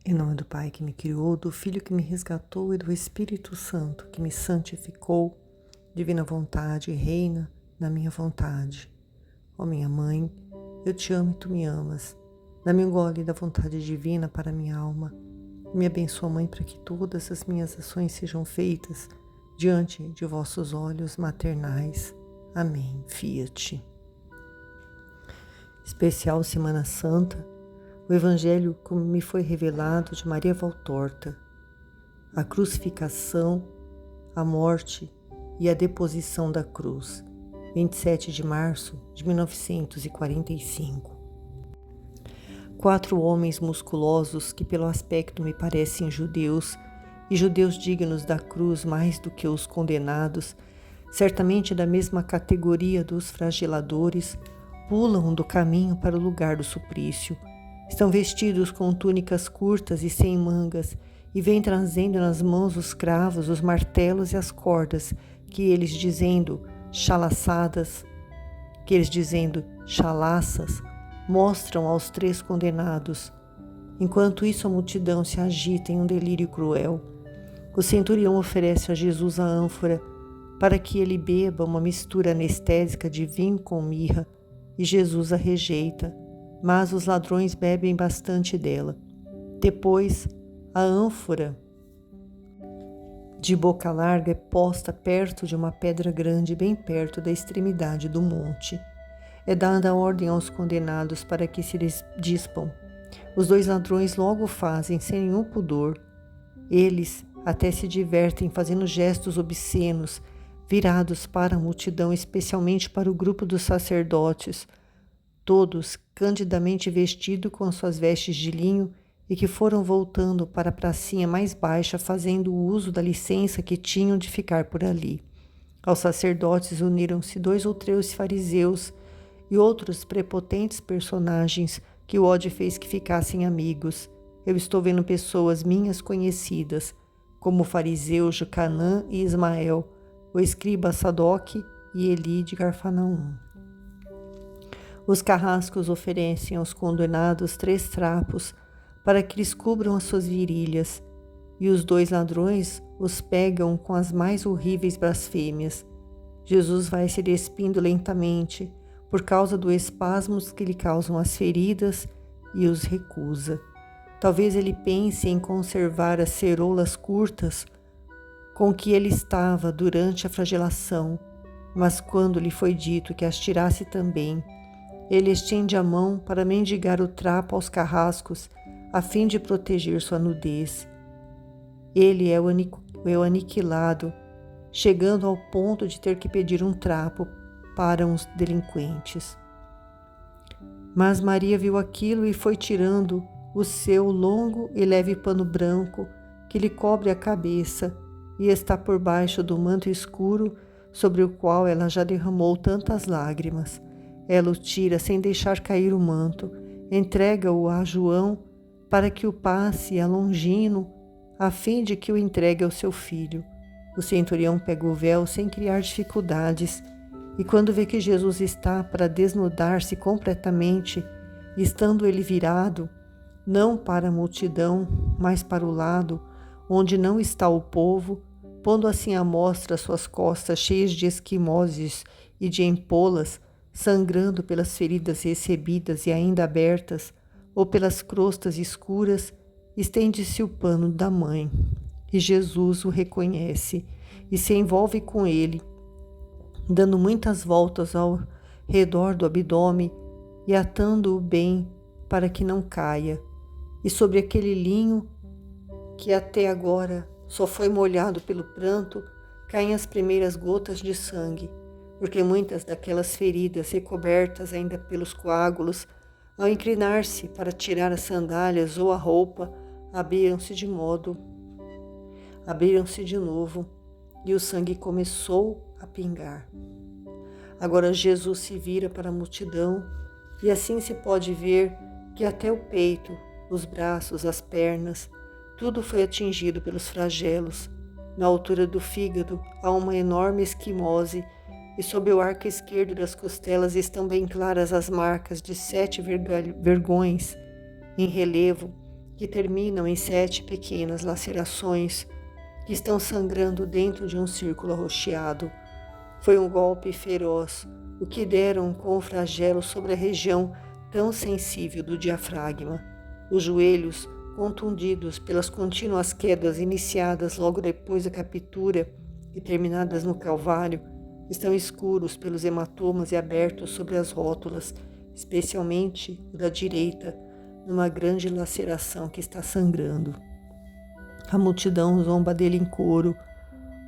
Em nome do Pai que me criou, do Filho que me resgatou e do Espírito Santo que me santificou, divina vontade, reina na minha vontade. Ó minha mãe, eu te amo e tu me amas. Dá-me um gole da vontade divina para minha alma. Me abençoa, Mãe, para que todas as minhas ações sejam feitas diante de vossos olhos maternais. Amém. Fiat. Especial Semana Santa, o Evangelho como me foi revelado de Maria Valtorta, a crucificação, a morte e a deposição da cruz, 27 de março de 1945. 4 homens musculosos que pelo aspecto me parecem judeus, e judeus dignos da cruz mais do que os condenados, certamente da mesma categoria dos flageladores, pulam do caminho para o lugar do suplício. Estão vestidos com túnicas curtas e sem mangas, e vêm trazendo nas mãos os cravos, os martelos e as cordas, que eles dizendo chalaças, mostram aos 3 condenados. Enquanto isso, a multidão se agita em um delírio cruel. O centurião oferece a Jesus a ânfora para que ele beba uma mistura anestésica de vinho com mirra, e Jesus a rejeita, mas os ladrões bebem bastante dela. Depois, a ânfora de boca larga é posta perto de uma pedra grande, bem perto da extremidade do monte. É dada ordem aos condenados para que se dispam. Os 2 ladrões logo fazem, sem nenhum pudor. Eles até se divertem fazendo gestos obscenos, virados para a multidão, especialmente para o grupo dos sacerdotes, todos candidamente vestidos com suas vestes de linho e que foram voltando para a pracinha mais baixa, fazendo uso da licença que tinham de ficar por ali. Aos sacerdotes uniram-se 2 ou 3 fariseus e outros prepotentes personagens que o ódio fez que ficassem amigos. Eu estou vendo pessoas minhas conhecidas, como o fariseu Jocanã e Ismael, o escriba Sadoque e Eli de Garfanaum. Os carrascos oferecem aos condenados 3 trapos para que lhes cubram as suas virilhas, e os 2 ladrões os pegam com as mais horríveis blasfêmias. Jesus vai se despindo lentamente, por causa dos espasmos que lhe causam as feridas, e os recusa. Talvez ele pense em conservar as ceroulas curtas com que ele estava durante a flagelação, mas quando lhe foi dito que as tirasse também, ele estende a mão para mendigar o trapo aos carrascos, a fim de proteger sua nudez. Ele é o aniquilado, chegando ao ponto de ter que pedir um trapo para uns delinquentes. Mas Maria viu aquilo e foi tirando o seu longo e leve pano branco que lhe cobre a cabeça e está por baixo do manto escuro sobre o qual ela já derramou tantas lágrimas. Ela o tira sem deixar cair o manto, entrega-o a João para que o passe a Longino, a fim de que o entregue ao seu filho. O centurião pega o véu sem criar dificuldades, e quando vê que Jesus está para desnudar-se completamente, estando ele virado, não para a multidão, mas para o lado onde não está o povo, pondo assim à mostra suas costas cheias de esquimoses e de empolas, sangrando pelas feridas recebidas e ainda abertas, ou pelas crostas escuras, estende-se o pano da mãe, e Jesus o reconhece e se envolve com ele, dando muitas voltas ao redor do abdômen e atando-o bem para que não caia. E sobre aquele linho, que até agora só foi molhado pelo pranto, caem as primeiras gotas de sangue, porque muitas daquelas feridas, recobertas ainda pelos coágulos, ao inclinar-se para tirar as sandálias ou a roupa, abriram-se de novo, e o sangue começou a pingar. Agora Jesus se vira para a multidão, e assim se pode ver que até o peito, os braços, as pernas, tudo foi atingido pelos flagelos. Na altura do fígado há uma enorme esquimose, e sob o arco esquerdo das costelas estão bem claras as marcas de 7 vergões em relevo, que terminam em 7 pequenas lacerações que estão sangrando dentro de um círculo arroxeado. Foi um golpe feroz, o que deram com o flagelo sobre a região tão sensível do diafragma. Os joelhos, contundidos pelas contínuas quedas iniciadas logo depois da captura e terminadas no Calvário, estão escuros pelos hematomas e abertos sobre as rótulas, especialmente o da direita, numa grande laceração que está sangrando. A multidão zomba dele em coro.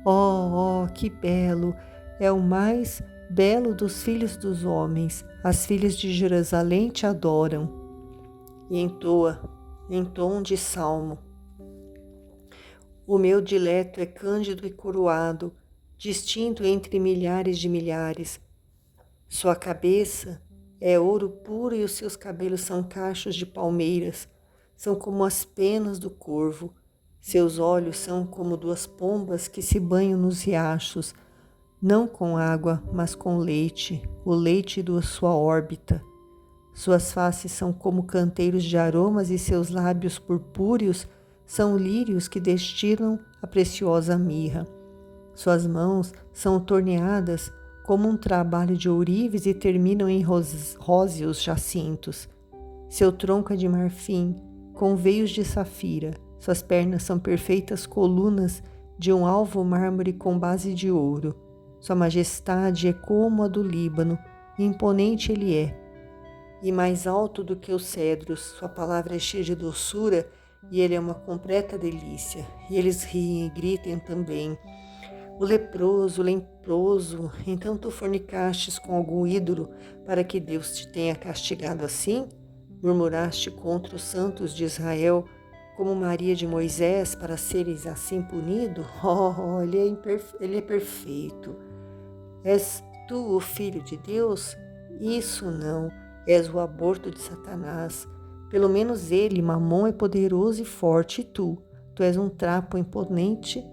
Oh, que belo! É o mais belo dos filhos dos homens. As filhas de Jerusalém te adoram. E entoa, em tom de salmo: o meu dileto é cândido e coroado, distinto entre milhares de milhares. Sua cabeça é ouro puro e os seus cabelos são cachos de palmeiras, são como as penas do corvo. Seus olhos são como 2 pombas que se banham nos riachos, não com água, mas com leite, o leite da sua órbita. Suas faces são como canteiros de aromas e seus lábios purpúreos são lírios que destilam a preciosa mirra. Suas mãos são torneadas como um trabalho de ourives e terminam em róseos jacintos. Seu tronco é de marfim, com veios de safira. Suas pernas são perfeitas colunas de um alvo mármore com base de ouro. Sua majestade é como a do Líbano, imponente ele é, e mais alto do que os cedros. Sua palavra é cheia de doçura e ele é uma completa delícia. E eles riem e gritam também: o leproso, então tu fornicastes com algum ídolo para que Deus te tenha castigado assim? Murmuraste contra os santos de Israel, como Maria de Moisés, para seres assim punido? Oh, ele é perfeito. És tu o Filho de Deus? Isso não, és o aborto de Satanás. Pelo menos ele, Mamon, é poderoso e forte, e tu és um trapo impotente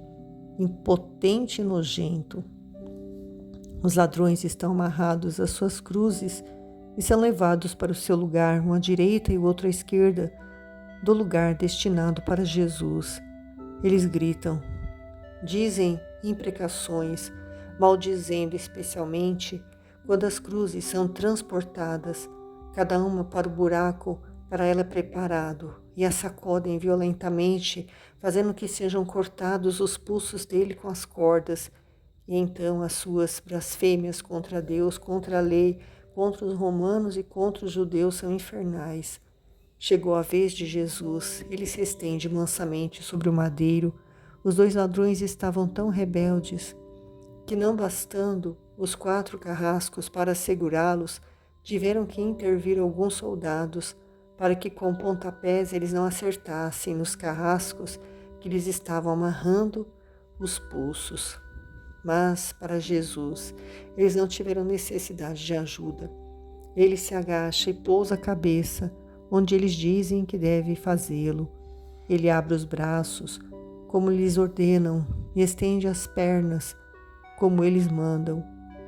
e nojento. Os ladrões estão amarrados às suas cruzes e são levados para o seu lugar, um à direita e o outro à esquerda, do lugar destinado para Jesus. Eles gritam, dizem imprecações, maldizendo especialmente quando as cruzes são transportadas, cada uma para o buraco para ela preparado, e a sacodem violentamente, fazendo que sejam cortados os pulsos dele com as cordas. E então as suas blasfêmias contra Deus, contra a lei, contra os romanos e contra os judeus são infernais. Chegou a vez de Jesus, ele se estende mansamente sobre o madeiro. Os 2 ladrões estavam tão rebeldes que, não bastando os 4 carrascos para segurá-los, tiveram que intervir alguns soldados para que com pontapés eles não acertassem nos carrascos que lhes estavam amarrando os pulsos. Mas, para Jesus, eles não tiveram necessidade de ajuda. Ele se agacha e pousa a cabeça onde eles dizem que deve fazê-lo. Ele abre os braços, como lhes ordenam, e estende as pernas, como eles mandam.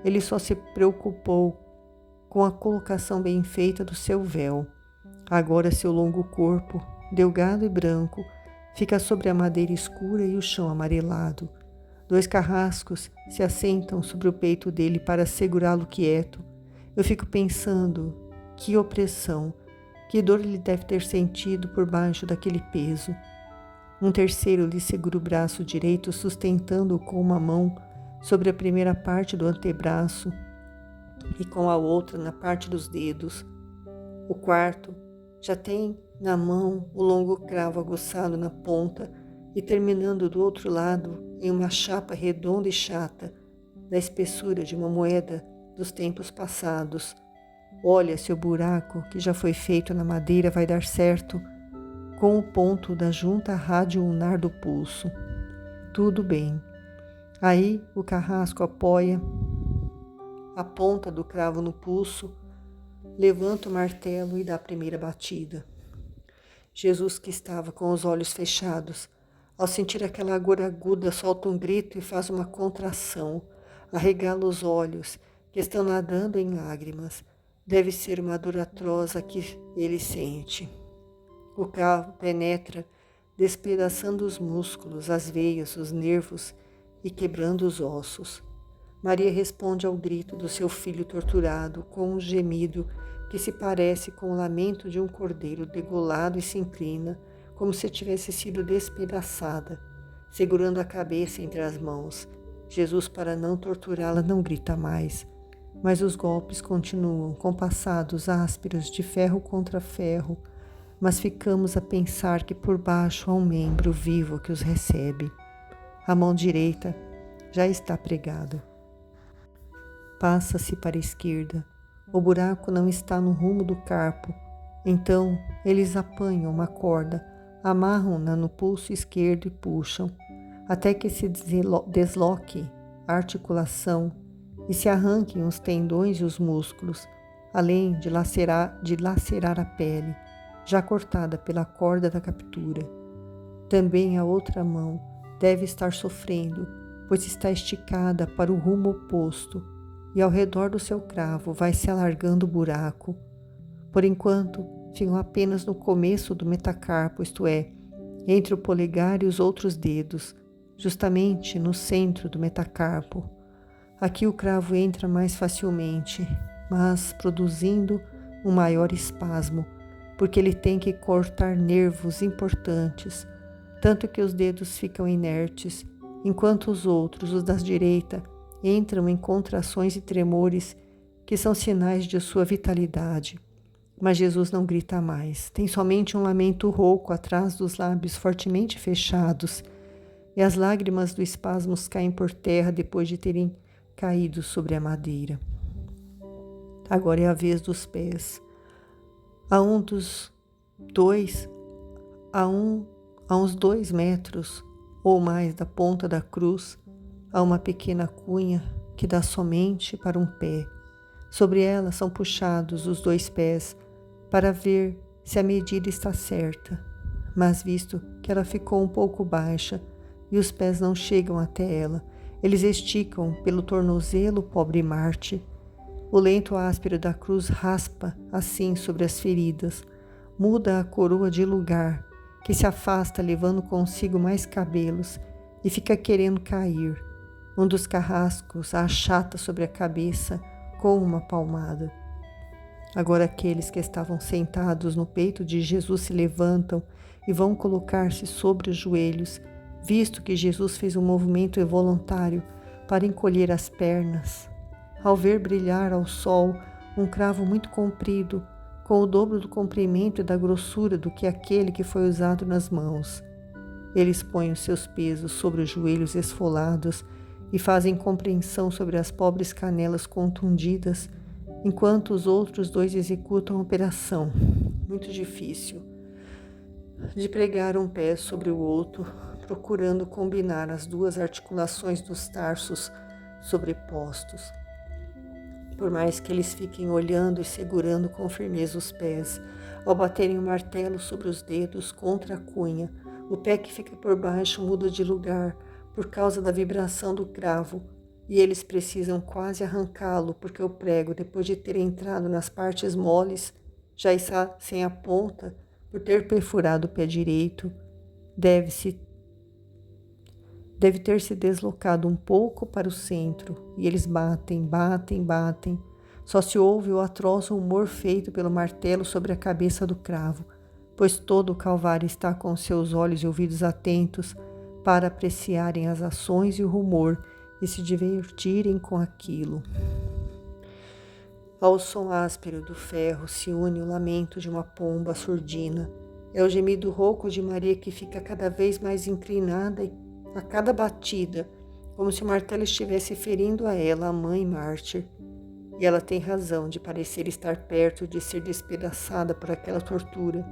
Ele só se preocupou com a colocação bem feita do seu véu. Agora seu longo corpo, delgado e branco, fica sobre a madeira escura e o chão amarelado. 2 carrascos se assentam sobre o peito dele para segurá-lo quieto. Eu fico pensando, que opressão, que dor ele deve ter sentido por baixo daquele peso. Um terceiro lhe segura o braço direito, sustentando-o com uma mão sobre a primeira parte do antebraço e com a outra na parte dos dedos. O quarto já tem na mão o longo cravo aguçado na ponta e terminando do outro lado em uma chapa redonda e chata, da espessura de uma moeda dos tempos passados. Olha se o buraco que já foi feito na madeira vai dar certo com o ponto da junta radioulnar do pulso. Tudo bem. Aí o carrasco apoia a ponta do cravo no pulso, levanta o martelo e dá a primeira batida. Jesus, que estava com os olhos fechados, ao sentir aquela agulha aguda, solta um grito e faz uma contração, arregala os olhos, que estão nadando em lágrimas. Deve ser uma dor atroz a que ele sente. O cravo penetra, despedaçando os músculos, as veias, os nervos e quebrando os ossos. Maria responde ao grito do seu filho torturado com um gemido que se parece com o lamento de um cordeiro degolado e se inclina, como se tivesse sido despedaçada, segurando a cabeça entre as mãos. Jesus, para não torturá-la, não grita mais, mas os golpes continuam, compassados ásperos de ferro contra ferro, mas ficamos a pensar que por baixo há um membro vivo que os recebe. A mão direita já está pregada. Passa-se para a esquerda. O buraco não está no rumo do carpo. Então, eles apanham uma corda, amarram-na no pulso esquerdo e puxam, até que se desloque a articulação e se arranquem os tendões e os músculos, além de lacerar a pele, já cortada pela corda da captura. Também a outra mão deve estar sofrendo, pois está esticada para o rumo oposto, e ao redor do seu cravo vai se alargando o buraco. Por enquanto, ficam apenas no começo do metacarpo, isto é, entre o polegar e os outros dedos, justamente no centro do metacarpo. Aqui o cravo entra mais facilmente, mas produzindo um maior espasmo, porque ele tem que cortar nervos importantes, tanto que os dedos ficam inertes, enquanto os outros, os da direita, entram em contrações e tremores que são sinais de sua vitalidade. Mas Jesus não grita mais, tem somente um lamento rouco atrás dos lábios fortemente fechados, e as lágrimas do espasmo caem por terra depois de terem caído sobre a madeira. Agora é a vez dos pés. A uns 2 metros ou mais da ponta da cruz, há uma pequena cunha que dá somente para um pé. Sobre ela são puxados os 2 pés para ver se a medida está certa, mas visto que ela ficou um pouco baixa e os pés não chegam até ela, eles esticam pelo tornozelo o pobre Marte. O lento áspero da cruz raspa assim sobre as feridas, muda a coroa de lugar, que se afasta levando consigo mais cabelos e fica querendo cair. Um dos carrascos a achata sobre a cabeça com uma palmada. Agora aqueles que estavam sentados no peito de Jesus se levantam e vão colocar-se sobre os joelhos, visto que Jesus fez um movimento involuntário para encolher as pernas. Ao ver brilhar ao sol um cravo muito comprido, com o dobro do comprimento e da grossura do que aquele que foi usado nas mãos, eles põem os seus pesos sobre os joelhos esfolados e fazem compreensão sobre as pobres canelas contundidas, enquanto os outros 2 executam a operação, muito difícil, de pregar um pé sobre o outro, procurando combinar as 2 articulações dos tarsos sobrepostos. Por mais que eles fiquem olhando e segurando com firmeza os pés, ao baterem o martelo sobre os dedos contra a cunha, o pé que fica por baixo muda de lugar por causa da vibração do cravo, e eles precisam quase arrancá-lo, porque o prego, depois de ter entrado nas partes moles, já está sem a ponta por ter perfurado o pé direito. Deve ter se deslocado um pouco para o centro, e eles batem. Só se ouve o atroz rumor feito pelo martelo sobre a cabeça do cravo, pois todo o Calvário está com seus olhos e ouvidos atentos para apreciarem as ações e o rumor e se divertirem com aquilo. Ao som áspero do ferro se une o lamento de uma pomba surdina. É o gemido rouco de Maria que fica cada vez mais inclinada a cada batida, como se o martelo estivesse ferindo a ela, a mãe mártir. E ela tem razão de parecer estar perto de ser despedaçada por aquela tortura.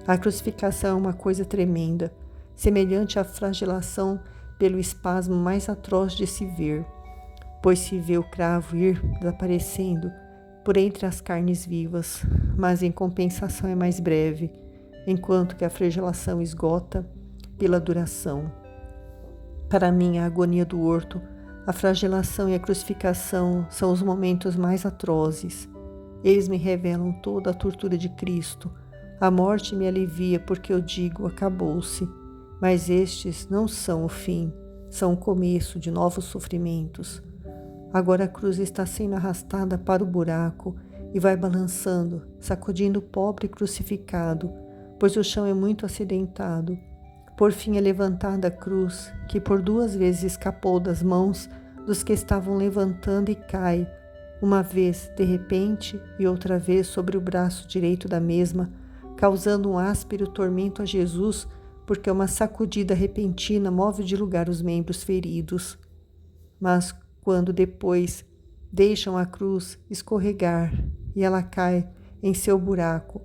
A crucificação é uma coisa tremenda, semelhante à flagelação pelo espasmo mais atroz de se ver, pois se vê o cravo ir desaparecendo por entre as carnes vivas, mas em compensação é mais breve, enquanto que a flagelação esgota pela duração. Para mim, a agonia do horto, a flagelação e a crucificação são os momentos mais atrozes. Eles me revelam toda a tortura de Cristo, A morte me alivia porque eu digo: acabou-se. Mas estes não são o fim, são o começo de novos sofrimentos. Agora a cruz está sendo arrastada para o buraco e vai balançando, sacudindo o pobre crucificado, pois o chão é muito acidentado. Por fim é levantada a cruz, que por 2 vezes escapou das mãos dos que estavam levantando e cai, uma vez de repente e outra vez sobre o braço direito da mesma, causando um áspero tormento a Jesus, porque uma sacudida repentina move de lugar os membros feridos. Mas quando depois deixam a cruz escorregar e ela cai em seu buraco,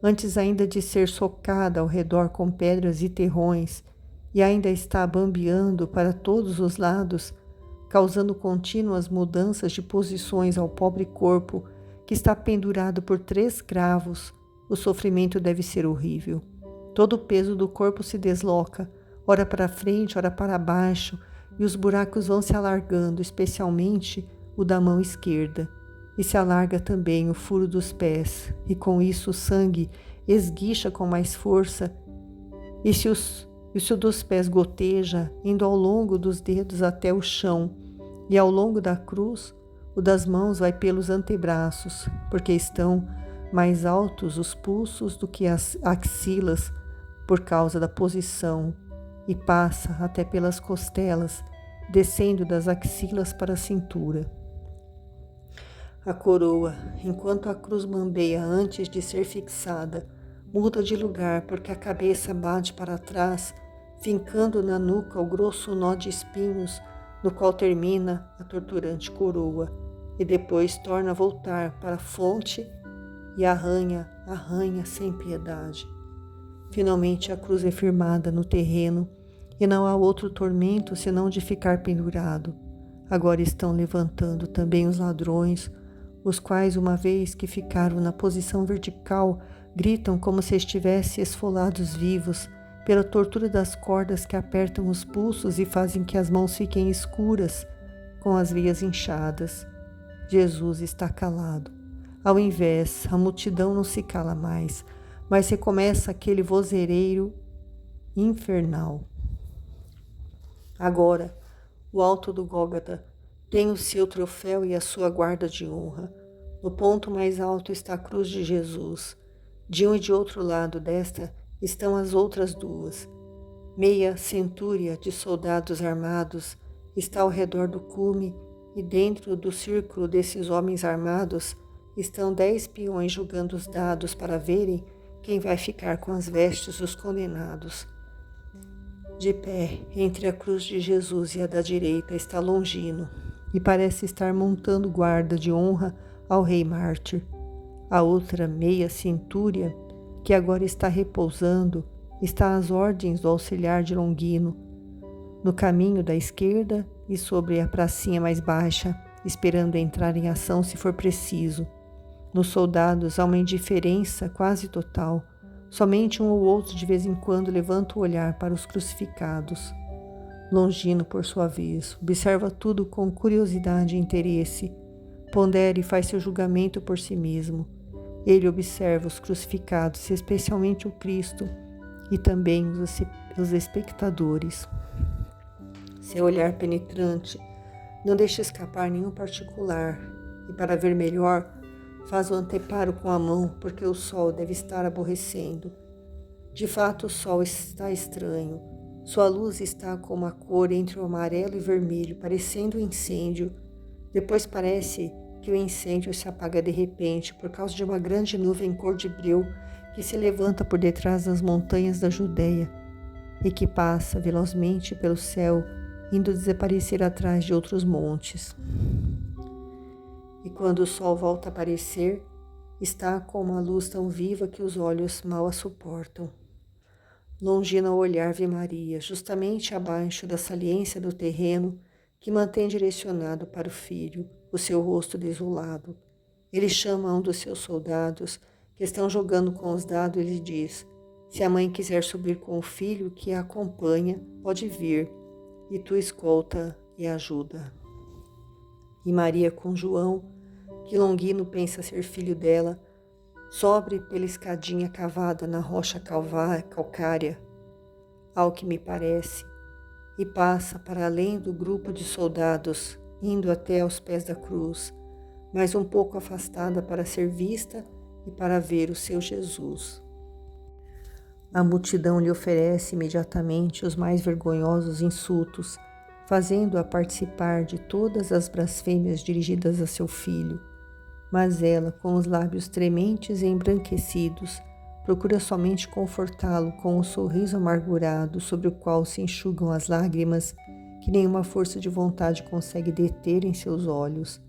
antes ainda de ser socada ao redor com pedras e terrões, e ainda está bambeando para todos os lados, causando contínuas mudanças de posições ao pobre corpo que está pendurado por 3 cravos, o sofrimento deve ser horrível. Todo o peso do corpo se desloca, ora para frente, ora para baixo, e os buracos vão se alargando, especialmente o da mão esquerda. E se alarga também o furo dos pés, e com isso o sangue esguicha com mais força, e se o dos pés goteja, indo ao longo dos dedos até o chão, e ao longo da cruz, o das mãos vai pelos antebraços, porque estão mais altos os pulsos do que as axilas, por causa da posição, e passa até pelas costelas, descendo das axilas para a cintura. A coroa, enquanto a cruz bambeia antes de ser fixada, muda de lugar porque a cabeça bate para trás, fincando na nuca o grosso nó de espinhos, no qual termina a torturante coroa, e depois torna a voltar para a fonte e arranha sem piedade. Finalmente a cruz é firmada no terreno e não há outro tormento senão de ficar pendurado. Agora estão levantando também os ladrões, os quais, uma vez que ficaram na posição vertical, gritam como se estivessem esfolados vivos pela tortura das cordas que apertam os pulsos e fazem que as mãos fiquem escuras com as veias inchadas. Jesus está calado. Ao invés, a multidão não se cala mais, mas recomeça aquele vozereiro infernal. Agora, o alto do Gólgota tem o seu troféu e a sua guarda de honra. No ponto mais alto está a cruz de Jesus. De um e de outro lado desta estão as outras 2. Meia centúria de soldados armados está ao redor do cume, e dentro do círculo desses homens armados estão 10 peões jogando os dados para verem quem vai ficar com as vestes dos condenados. De pé, entre a cruz de Jesus e a da direita, está Longino, e parece estar montando guarda de honra ao rei mártir. A outra meia centúria, que agora está repousando, está às ordens do auxiliar de Longino, no caminho da esquerda e sobre a pracinha mais baixa, esperando entrar em ação se for preciso. Nos soldados há uma indiferença quase total. Somente um ou outro de vez em quando levanta o olhar para os crucificados. Longino, por sua vez, observa tudo com curiosidade e interesse. Pondera e faz seu julgamento por si mesmo. Ele observa os crucificados, especialmente o Cristo, e também os espectadores. Seu olhar penetrante não deixa escapar nenhum particular, e para ver melhor, faz o anteparo com a mão, porque o sol deve estar aborrecendo. De fato, o sol está estranho. Sua luz está com uma cor entre o amarelo e vermelho, parecendo um incêndio. Depois parece que o incêndio se apaga de repente por causa de uma grande nuvem cor de breu que se levanta por detrás das montanhas da Judéia e que passa velozmente pelo céu, indo desaparecer atrás de outros montes. E quando o sol volta a aparecer, está com uma luz tão viva que os olhos mal a suportam. Longino ao olhar vê Maria, justamente abaixo da saliência do terreno que mantém direcionado para o filho, o seu rosto desolado. Ele chama um dos seus soldados, que estão jogando com os dados, e lhe diz: se a mãe quiser subir com o filho que a acompanha, pode vir, e tu escolta e ajuda. E Maria com João, que Longino pensa ser filho dela, sobe pela escadinha cavada na rocha calcária, ao que me parece, e passa para além do grupo de soldados, indo até aos pés da cruz, mas um pouco afastada para ser vista e para ver o seu Jesus. A multidão lhe oferece imediatamente os mais vergonhosos insultos, fazendo-a participar de todas as blasfêmias dirigidas a seu filho. Mas ela, com os lábios trementes e embranquecidos, procura somente confortá-lo com um sorriso amargurado sobre o qual se enxugam as lágrimas que nenhuma força de vontade consegue deter em seus olhos.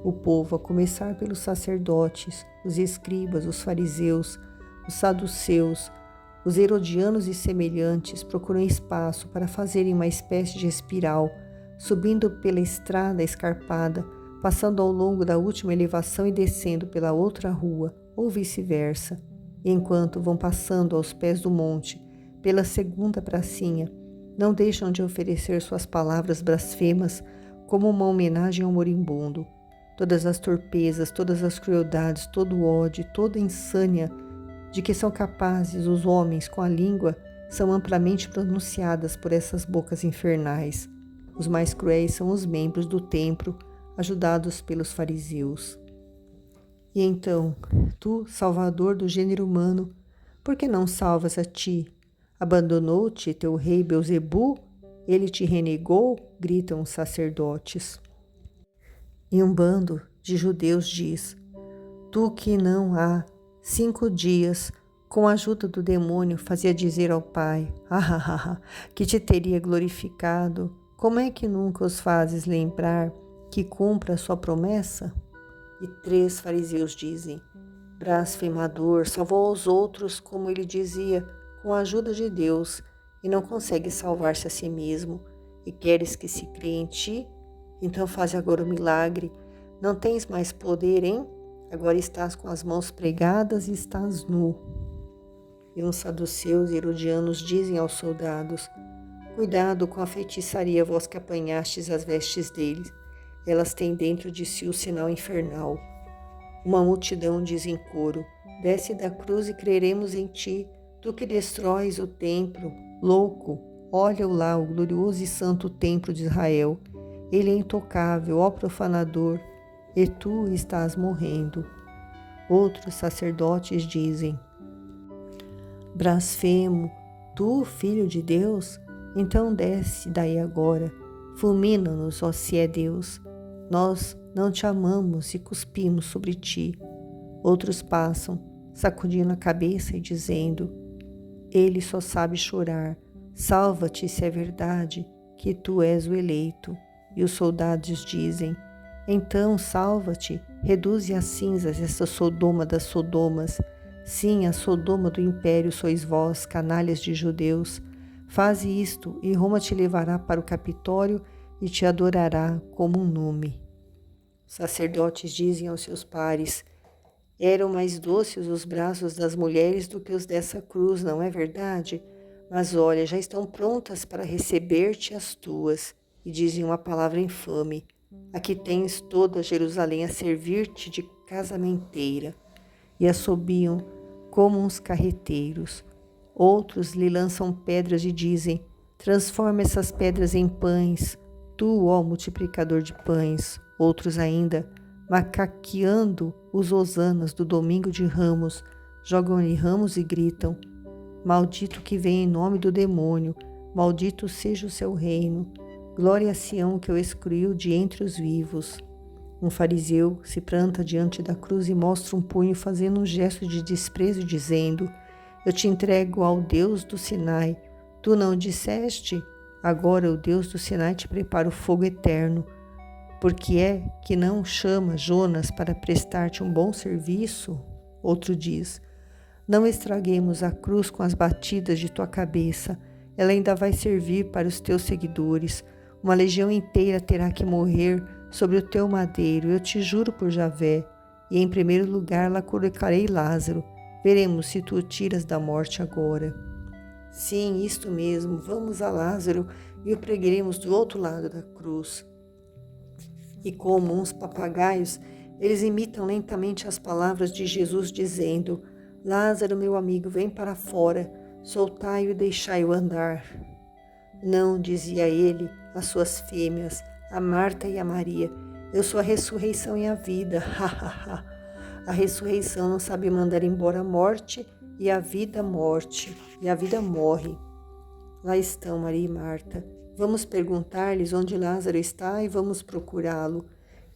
O povo, a começar pelos sacerdotes, os escribas, os fariseus, os saduceus, os herodianos e semelhantes, procuram espaço para fazerem uma espécie de espiral, subindo pela estrada escarpada, passando ao longo da última elevação e descendo pela outra rua, ou vice-versa. E enquanto vão passando aos pés do monte, pela segunda pracinha, não deixam de oferecer suas palavras blasfemas como uma homenagem ao moribundo. Todas as torpezas, todas as crueldades, todo o ódio, toda a insânia de que são capazes os homens com a língua são amplamente pronunciadas por essas bocas infernais. Os mais cruéis são os membros do templo, ajudados pelos fariseus. E então, tu, Salvador do gênero humano, por que não salvas a ti? Abandonou-te teu rei Belzebu? Ele te renegou? Gritam os sacerdotes. E um bando de judeus diz: tu que não há 5 dias, com a ajuda do demônio, fazia dizer ao Pai, que te teria glorificado, como é que nunca os fazes lembrar que cumpra a sua promessa? E 3 fariseus dizem: blasfemador, salvou os outros, como ele dizia, com a ajuda de Deus, e não consegue salvar-se a si mesmo, e queres que se crê em ti? Então faze agora o milagre. Não tens mais poder, hein? Agora estás com as mãos pregadas e estás nu. E uns saduceus e herodianos dizem aos soldados: cuidado com a feitiçaria, vós que apanhastes as vestes deles. Elas têm dentro de si o sinal infernal. Uma multidão diz em coro: desce da cruz e creremos em ti, tu que destróis o templo. Louco, olha-o lá, o glorioso e santo templo de Israel. Ele é intocável, ó profanador, e tu estás morrendo. Outros sacerdotes dizem: blasfemo, tu, filho de Deus? Então desce daí agora, fulmina-nos, ó se é Deus. Nós não te amamos e cuspimos sobre ti. Outros passam, sacudindo a cabeça e dizendo: ele só sabe chorar, salva-te se é verdade que tu és o eleito. E os soldados dizem: então salva-te, reduze a cinzas essa Sodoma das Sodomas. Sim, a Sodoma do império sois vós, canalhas de judeus. Faze isto, e Roma te levará para o Capitório e te adorará como um nume. Os sacerdotes dizem aos seus pares: eram mais doces os braços das mulheres do que os dessa cruz, não é verdade? Mas olha, já estão prontas para receber-te as tuas. E dizem uma palavra infame: aqui tens toda Jerusalém a servir-te de casamenteira. E assobiam como uns carreteiros. Outros lhe lançam pedras e dizem: transforma essas pedras em pães, tu, ó multiplicador de pães. Outros ainda, macaqueando os hosanas do domingo de Ramos, jogam-lhe ramos e gritam: maldito que vem em nome do demônio, maldito seja o seu reino. Glória a Sião que o excluiu de entre os vivos. Um fariseu se planta diante da cruz e mostra um punho fazendo um gesto de desprezo, dizendo: eu te entrego ao Deus do Sinai. Tu não disseste? Agora o Deus do Sinai te prepara o fogo eterno. Porque é que não chama Jonas para prestar-te um bom serviço? Outro diz: não estraguemos a cruz com as batidas de tua cabeça. Ela ainda vai servir para os teus seguidores. Uma legião inteira terá que morrer sobre o teu madeiro, eu te juro por Javé. E em primeiro lugar lá colocarei Lázaro. Veremos se tu o tiras da morte agora. Sim, isto mesmo, vamos a Lázaro e o preguemos do outro lado da cruz. E como uns papagaios, Eles imitam lentamente as palavras de Jesus, dizendo: Lázaro, meu amigo, vem para fora, soltai-o e deixai-o andar. Não, dizia ele às suas fêmeas, a Marta e a Maria, eu sou a ressurreição e a vida. A ressurreição não sabe mandar embora a morte, e a vida morte, e a vida morre. Lá estão Maria e Marta. Vamos perguntar-lhes onde Lázaro está e vamos procurá-lo.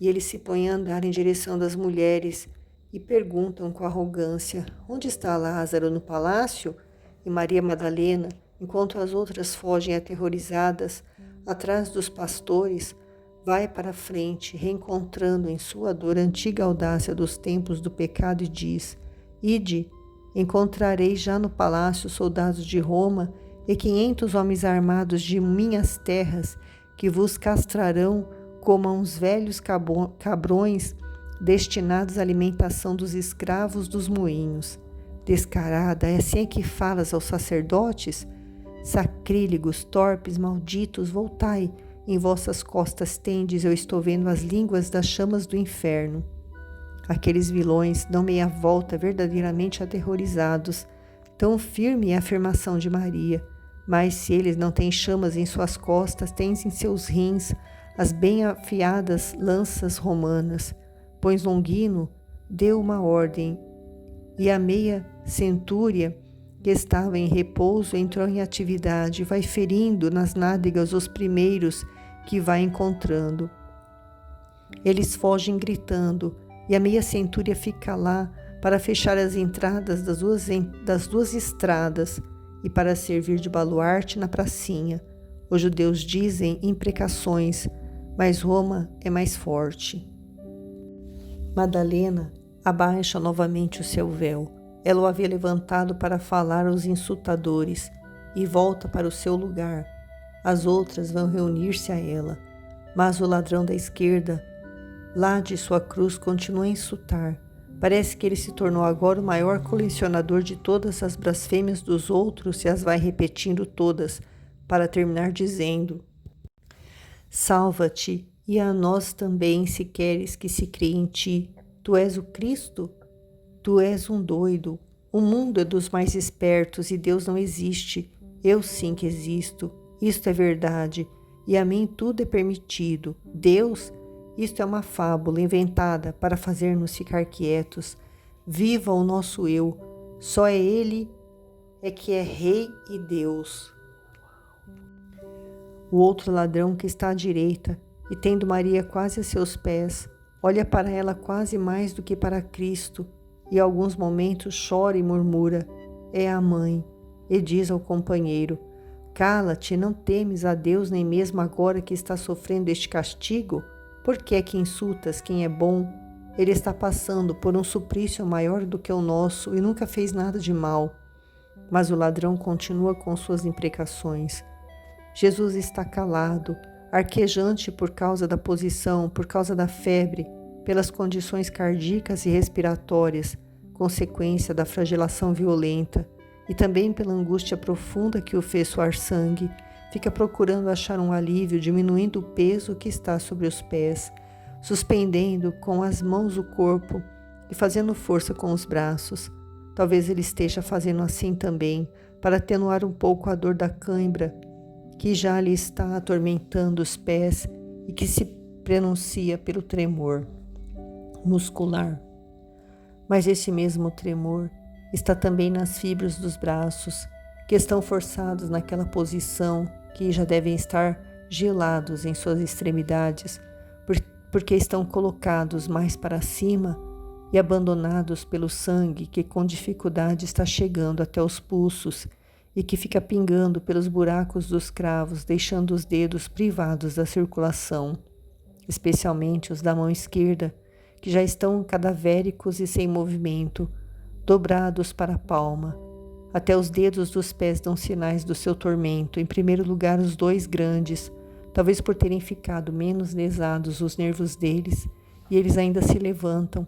E eles se põem a andar em direção das mulheres e perguntam com arrogância: onde está Lázaro? No palácio? E Maria Madalena, enquanto as outras fogem aterrorizadas atrás dos pastores, vai para a frente, reencontrando em sua dor a antiga audácia dos tempos do pecado e diz: Ide, encontrareis já no palácio soldados de Roma e 500 homens armados de minhas terras que vos castrarão como a uns velhos cabrões destinados à alimentação dos escravos dos moinhos. Descarada, é assim que falas aos sacerdotes? Sacrílegos, torpes, malditos, voltai, em vossas costas tendes, eu estou vendo as línguas das chamas do inferno. Aqueles vilões dão meia volta verdadeiramente aterrorizados. Tão firme é a afirmação de Maria, mas se eles não têm chamas em suas costas, tens em seus rins as bem afiadas lanças romanas. Pois Longino deu uma ordem, e a meia centúria que estava em repouso entrou em atividade, vai ferindo nas nádegas os primeiros que vai encontrando. Eles fogem gritando, e a meia centúria fica lá para fechar as entradas das duas estradas e para servir de baluarte na pracinha. Os judeus dizem imprecações, mas Roma é mais forte. Madalena abaixa novamente o seu véu. Ela o havia levantado para falar aos insultadores e volta para o seu lugar. As outras vão reunir-se a ela, mas o ladrão da esquerda, lá de sua cruz, continua a insultar. Parece que ele se tornou agora o maior colecionador de todas as blasfêmias dos outros e as vai repetindo todas, para terminar dizendo: Salva-te, e a nós também, se queres que se crie em ti. Tu és o Cristo? Tu és um doido. O mundo é dos mais espertos e Deus não existe. Eu sim que existo. Isto é verdade. E a mim tudo é permitido. Deus? Isto é uma fábula inventada para fazer-nos ficar quietos. Viva o nosso eu. Só é Ele que é Rei e Deus. O outro ladrão que está à direita, e tendo Maria quase a seus pés, olha para ela quase mais do que para Cristo, e a alguns momentos chora e murmura: é a mãe, e diz ao companheiro: cala-te, não temes a Deus nem mesmo agora que está sofrendo este castigo? Por que é que insultas quem é bom? Ele está passando por um suplício maior do que o nosso e nunca fez nada de mal. Mas o ladrão continua com suas imprecações. Jesus está calado, arquejante por causa da posição, por causa da febre, pelas condições cardíacas e respiratórias, consequência da flagelação violenta, e também pela angústia profunda que o fez suar sangue. Fica procurando achar um alívio, diminuindo o peso que está sobre os pés, suspendendo com as mãos o corpo e fazendo força com os braços. Talvez ele esteja fazendo assim também, para atenuar um pouco a dor da cãibra que já lhe está atormentando os pés e que se prenuncia pelo tremor muscular. Mas esse mesmo tremor está também nas fibras dos braços, que estão forçados naquela posição, que já devem estar gelados em suas extremidades, porque estão colocados mais para cima e abandonados pelo sangue que com dificuldade está chegando até os pulsos e que fica pingando pelos buracos dos cravos, deixando os dedos privados da circulação, especialmente os da mão esquerda, que já estão cadavéricos e sem movimento, dobrados para a palma. Até os dedos dos pés dão sinais do seu tormento, em primeiro lugar os dois grandes, talvez por terem ficado menos lesados os nervos deles, e eles ainda se levantam,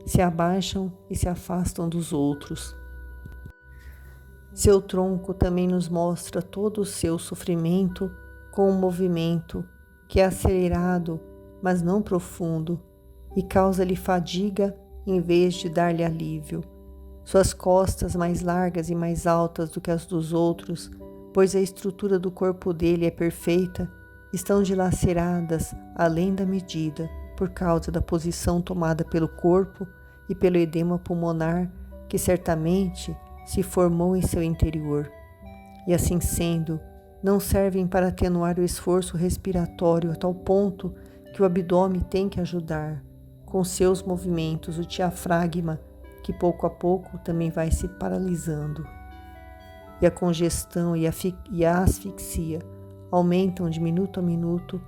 se abaixam e se afastam dos outros. Seu tronco também nos mostra todo o seu sofrimento com um movimento que é acelerado, mas não profundo. e causa-lhe fadiga em vez de dar-lhe alívio. Suas costas, mais largas e mais altas do que as dos outros, pois a estrutura do corpo dele é perfeita, estão dilaceradas além da medida, por causa da posição tomada pelo corpo e pelo edema pulmonar que certamente se formou em seu interior. E assim sendo, não servem para atenuar o esforço respiratório a tal ponto que o abdômen tem que ajudar, com seus movimentos, o diafragma, que pouco a pouco também vai se paralisando. E a congestão e a asfixia aumentam de minuto a minuto,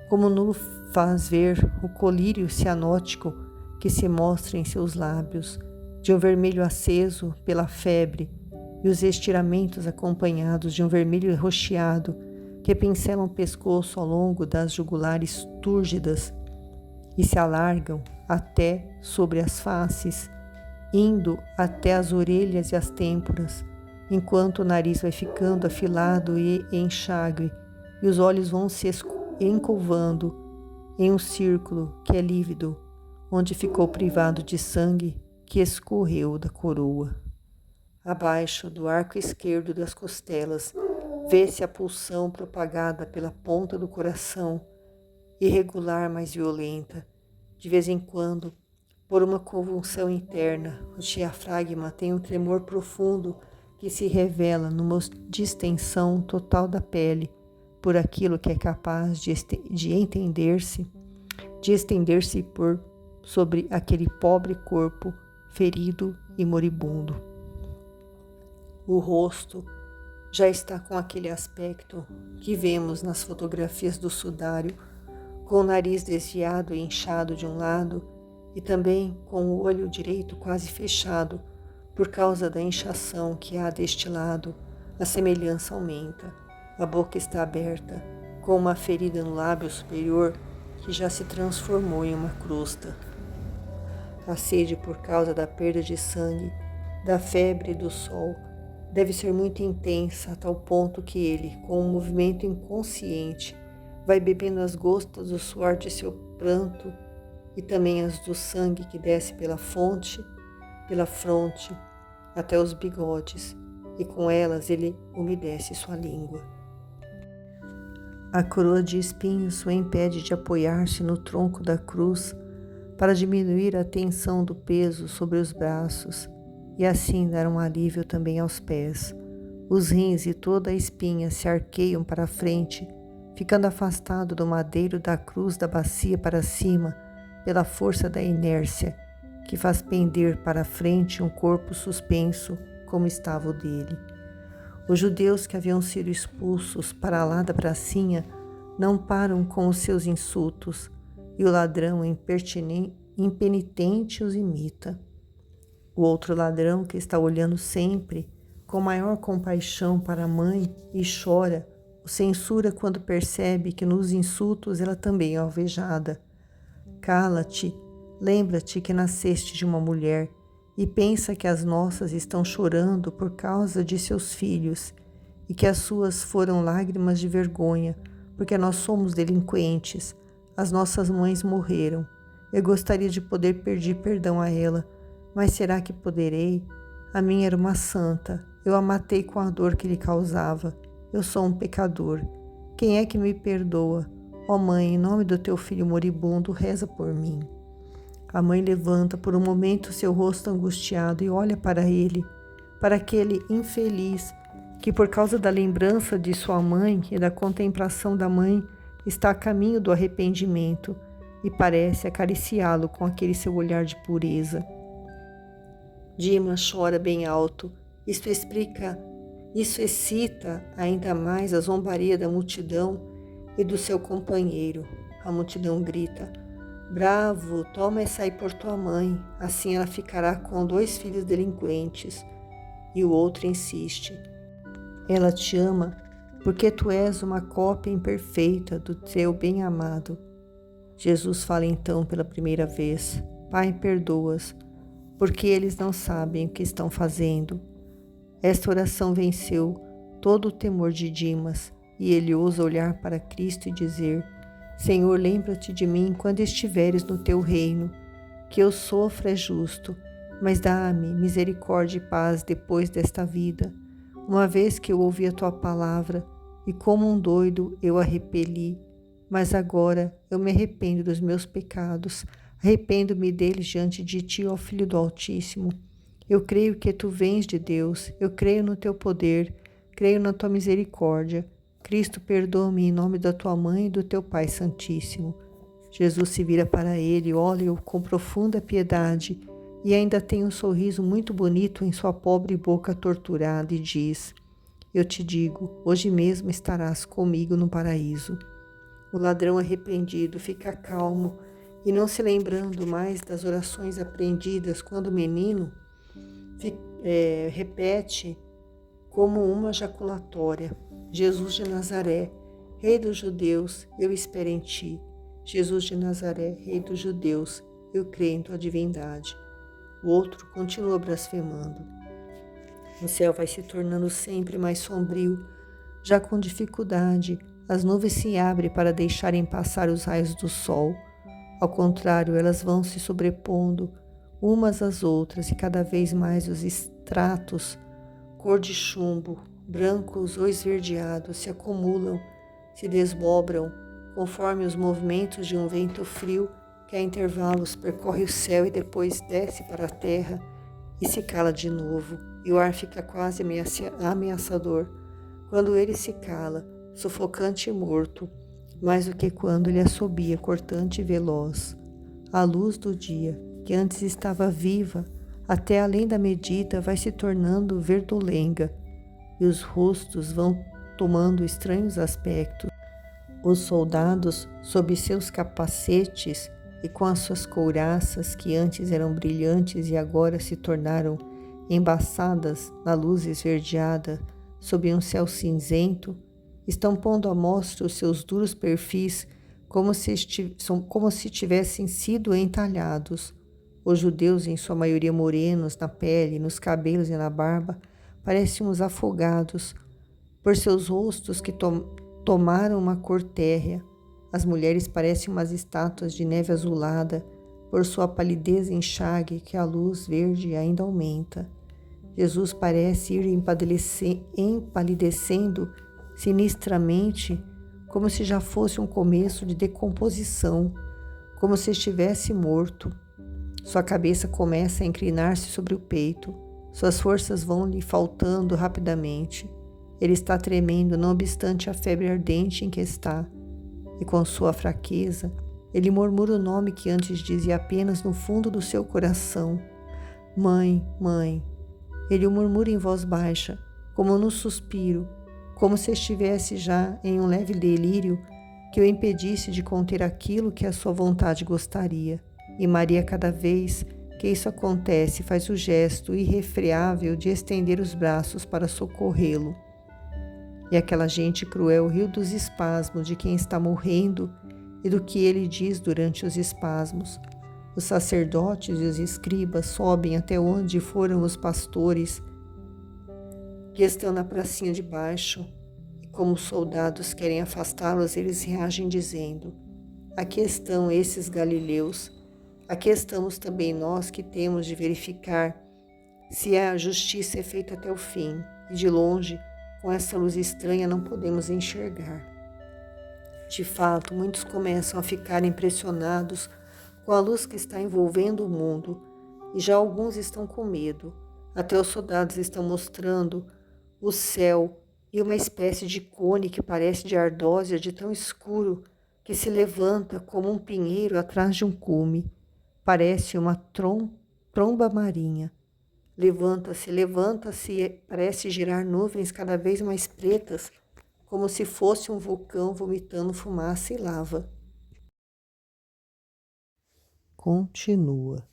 como nulo faz ver o colírio cianótico que se mostra em seus lábios, de um vermelho aceso pela febre, e os estiramentos acompanhados de um vermelho roxeado que pincelam o pescoço ao longo das jugulares túrgidas e se alargam até sobre as faces, indo até as orelhas e as têmporas, enquanto o nariz vai ficando afilado e enxágue, e os olhos vão se encovando em um círculo que é lívido, onde ficou privado de sangue que escorreu da coroa. Abaixo do arco esquerdo das costelas, vê-se a pulsão propagada pela ponta do coração, irregular, mas violenta. De vez em quando, por uma convulsão interna, o diafragma tem um tremor profundo que se revela numa distensão total da pele por aquilo que é capaz de estender-se por sobre aquele pobre corpo ferido e moribundo. O rosto já está com aquele aspecto que vemos nas fotografias do sudário, com o nariz desviado e inchado de um lado e também com o olho direito quase fechado por causa da inchação que há deste lado. A semelhança aumenta. A boca está aberta, com uma ferida no lábio superior que já se transformou em uma crosta. A sede por causa da perda de sangue, da febre e do sol, deve ser muito intensa a tal ponto que ele, com um movimento inconsciente, vai bebendo as gotas do suor de seu pranto e também as do sangue que desce pela fronte, até os bigodes, e com elas ele umedece sua língua. A coroa de espinhos o impede de apoiar-se no tronco da cruz para diminuir a tensão do peso sobre os braços e assim dar um alívio também aos pés. Os rins e toda a espinha se arqueiam para a frente, ficando afastado do madeiro da cruz da bacia para cima pela força da inércia, que faz pender para a frente um corpo suspenso como estava o dele. Os judeus que haviam sido expulsos para lá da pracinha não param com os seus insultos, e o ladrão impenitente os imita. O outro ladrão que está olhando sempre com maior compaixão para a mãe e chora, o censura quando percebe que nos insultos ela também é alvejada. Cala-te, lembra-te que nasceste de uma mulher e pensa que as nossas estão chorando por causa de seus filhos e que as suas foram lágrimas de vergonha, porque nós somos delinquentes. As nossas mães morreram. Eu gostaria de poder pedir perdão a ela, mas será que poderei? A minha era uma santa. Eu a matei com a dor que lhe causava. Eu sou um pecador. Quem é que me perdoa? Ó mãe, em nome do teu filho moribundo, reza por mim. A mãe levanta por um momento seu rosto angustiado e olha para ele, para aquele infeliz que por causa da lembrança de sua mãe e da contemplação da mãe está a caminho do arrependimento e parece acariciá-lo com aquele seu olhar de pureza. Dimas chora bem alto. Isso excita ainda mais a zombaria da multidão e do seu companheiro. A multidão grita: bravo, toma essa aí por tua mãe, assim ela ficará com 2 filhos delinquentes. E o outro insiste: ela te ama porque tu és uma cópia imperfeita do teu bem-amado. Jesus fala então pela primeira vez: Pai, perdoa-os, porque eles não sabem o que estão fazendo. Esta oração venceu todo o temor de Dimas e ele ousa olhar para Cristo e dizer: Senhor, lembra-te de mim quando estiveres no teu reino. Que eu sofra é justo, mas dá-me misericórdia e paz depois desta vida, uma vez que eu ouvi a tua palavra e como um doido eu a repeli. Mas agora eu me arrependo dos meus pecados, arrependo-me deles diante de ti, ó Filho do Altíssimo. Eu creio que tu vens de Deus, eu creio no teu poder, creio na tua misericórdia. Cristo, perdoa-me em nome da tua mãe e do teu Pai Santíssimo. Jesus se vira para ele, olha-o com profunda piedade e ainda tem um sorriso muito bonito em sua pobre boca torturada e diz: eu te digo, hoje mesmo estarás comigo no paraíso. O ladrão arrependido fica calmo e, não se lembrando mais das orações aprendidas quando menino, repete como uma jaculatória: Jesus de Nazaré, Rei dos Judeus, eu espero em ti. Jesus de Nazaré, Rei dos Judeus, eu creio em tua divindade. O outro continua blasfemando. O céu vai se tornando sempre mais sombrio. Já com dificuldade, as nuvens se abrem para deixarem passar os raios do sol. Ao contrário, elas vão se sobrepondo umas às outras e cada vez mais os estratos, cor de chumbo, brancos ou esverdeados, se acumulam, se desdobram, conforme os movimentos de um vento frio que a intervalos percorre o céu e depois desce para a terra e se cala de novo, e o ar fica quase ameaçador. Quando ele se cala, sufocante e morto, mais do que quando ele assobia cortante e veloz. A luz do dia, que antes estava viva, até além da medida, vai se tornando verdolenga, e os rostos vão tomando estranhos aspectos. Os soldados, sob seus capacetes e com as suas couraças, que antes eram brilhantes e agora se tornaram embaçadas na luz esverdeada, sob um céu cinzento, estão pondo à mostra os seus duros perfis como se tivessem sido entalhados. Os judeus, em sua maioria morenos na pele, nos cabelos e na barba, parecem uns afogados por seus rostos que tomaram uma cor térrea. As mulheres parecem umas estátuas de neve azulada por sua palidez enxague que a luz verde ainda aumenta. Jesus parece ir empalidecendo sinistramente, como se já fosse um começo de decomposição, como se estivesse morto. Sua cabeça começa a inclinar-se sobre o peito, suas forças vão lhe faltando rapidamente. Ele está tremendo, não obstante a febre ardente em que está, e com sua fraqueza, ele murmura o nome que antes dizia apenas no fundo do seu coração: Mãe, mãe. Ele o murmura em voz baixa, como num suspiro, como se estivesse já em um leve delírio que o impedisse de conter aquilo que a sua vontade gostaria. E Maria, cada vez que isso acontece, faz o gesto irrefreável de estender os braços para socorrê-lo. E aquela gente cruel riu dos espasmos de quem está morrendo e do que ele diz durante os espasmos. Os sacerdotes e os escribas sobem até onde foram os pastores que estão na pracinha de baixo, e como os soldados querem afastá-los, eles reagem dizendo: aqui estão esses galileus, aqui estamos também nós que temos de verificar se a justiça é feita até o fim, e de longe, com essa luz estranha, não podemos enxergar. De fato, muitos começam a ficar impressionados com a luz que está envolvendo o mundo, e já alguns estão com medo. Até os soldados estão mostrando o céu e uma espécie de cone que parece de ardósia, de tão escuro, que se levanta como um pinheiro atrás de um cume. Parece uma tromba marinha. Levanta-se, e parece girar nuvens cada vez mais pretas, como se fosse um vulcão vomitando fumaça e lava. Continua.